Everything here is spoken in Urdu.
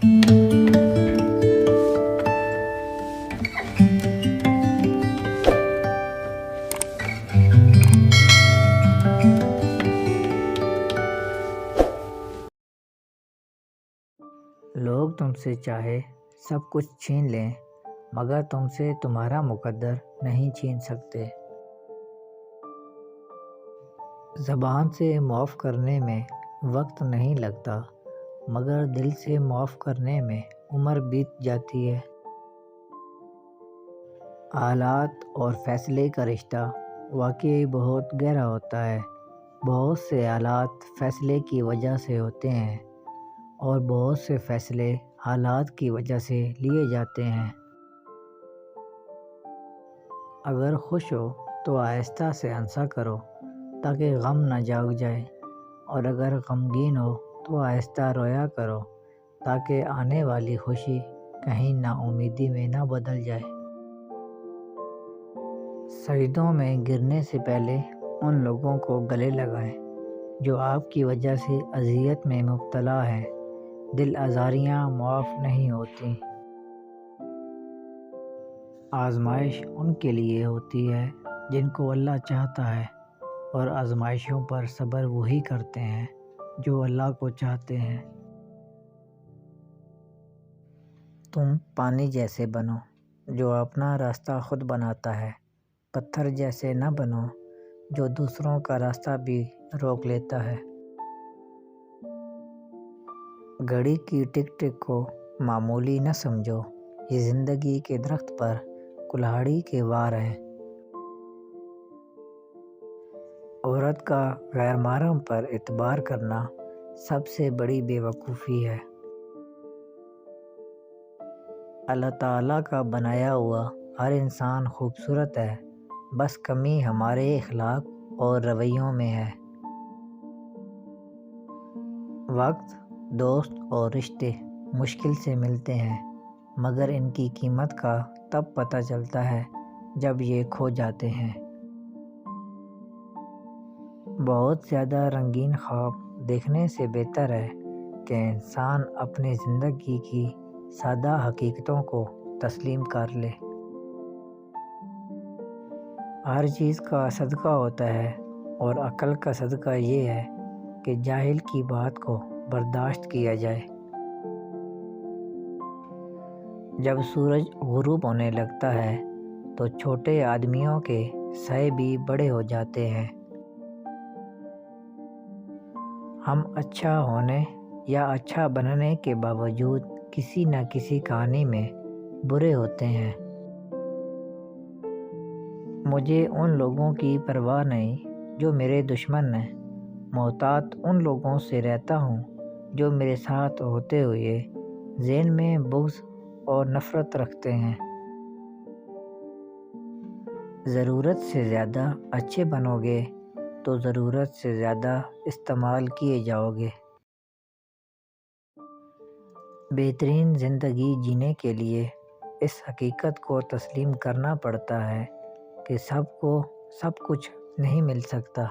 لوگ تم سے چاہے سب کچھ چھین لیں مگر تم سے تمہارا مقدر نہیں چھین سکتے۔ زبان سے معاف کرنے میں وقت نہیں لگتا مگر دل سے معاف کرنے میں عمر بیت جاتی ہے۔ حالات اور فیصلے کا رشتہ واقعی بہت گہرا ہوتا ہے۔ بہت سے حالات فیصلے کی وجہ سے ہوتے ہیں اور بہت سے فیصلے حالات کی وجہ سے لیے جاتے ہیں۔ اگر خوش ہو تو آہستہ سے ہنسا کرو تاکہ غم نہ جاگ جائے، اور اگر غمگین ہو تو آہستہ رویا کرو تاکہ آنے والی خوشی کہیں نا امیدی میں نہ بدل جائے۔ سجدوں میں گرنے سے پہلے ان لوگوں کو گلے لگائیں جو آپ کی وجہ سے اذیت میں مبتلا ہیں۔ دل آزاریاں معاف نہیں ہوتیں۔ آزمائش ان کے لیے ہوتی ہے جن کو اللہ چاہتا ہے، اور آزمائشوں پر صبر وہی کرتے ہیں جو اللہ کو چاہتے ہیں۔ تم پانی جیسے بنو جو اپنا راستہ خود بناتا ہے، پتھر جیسے نہ بنو جو دوسروں کا راستہ بھی روک لیتا ہے۔ گھڑی کی ٹک ٹک کو معمولی نہ سمجھو، یہ زندگی کے درخت پر کلہاڑی کے وار ہیں۔ عورت کا غیر محرم پر اعتبار کرنا سب سے بڑی بے وقوفی ہے۔ اللہ تعالیٰ کا بنایا ہوا ہر انسان خوبصورت ہے، بس کمی ہمارے اخلاق اور رویوں میں ہے۔ وقت، دوست اور رشتے مشکل سے ملتے ہیں مگر ان کی قیمت کا تب پتہ چلتا ہے جب یہ کھو جاتے ہیں۔ بہت زیادہ رنگین خواب دیکھنے سے بہتر ہے کہ انسان اپنی زندگی کی سادہ حقیقتوں کو تسلیم کر لے۔ ہر چیز کا صدقہ ہوتا ہے اور عقل کا صدقہ یہ ہے کہ جاہل کی بات کو برداشت کیا جائے۔ جب سورج غروب ہونے لگتا ہے تو چھوٹے آدمیوں کے سائے بھی بڑے ہو جاتے ہیں۔ ہم اچھا ہونے یا اچھا بننے کے باوجود کسی نہ کسی کہانی میں برے ہوتے ہیں۔ مجھے ان لوگوں کی پرواہ نہیں جو میرے دشمن ہیں، محتاط ان لوگوں سے رہتا ہوں جو میرے ساتھ ہوتے ہوئے ذہن میں بغض اور نفرت رکھتے ہیں۔ ضرورت سے زیادہ اچھے بنو گے تو ضرورت سے زیادہ استعمال کیے جاؤ گے۔ بہترین زندگی جینے کے لیے اس حقیقت کو تسلیم کرنا پڑتا ہے کہ سب کو سب کچھ نہیں مل سکتا۔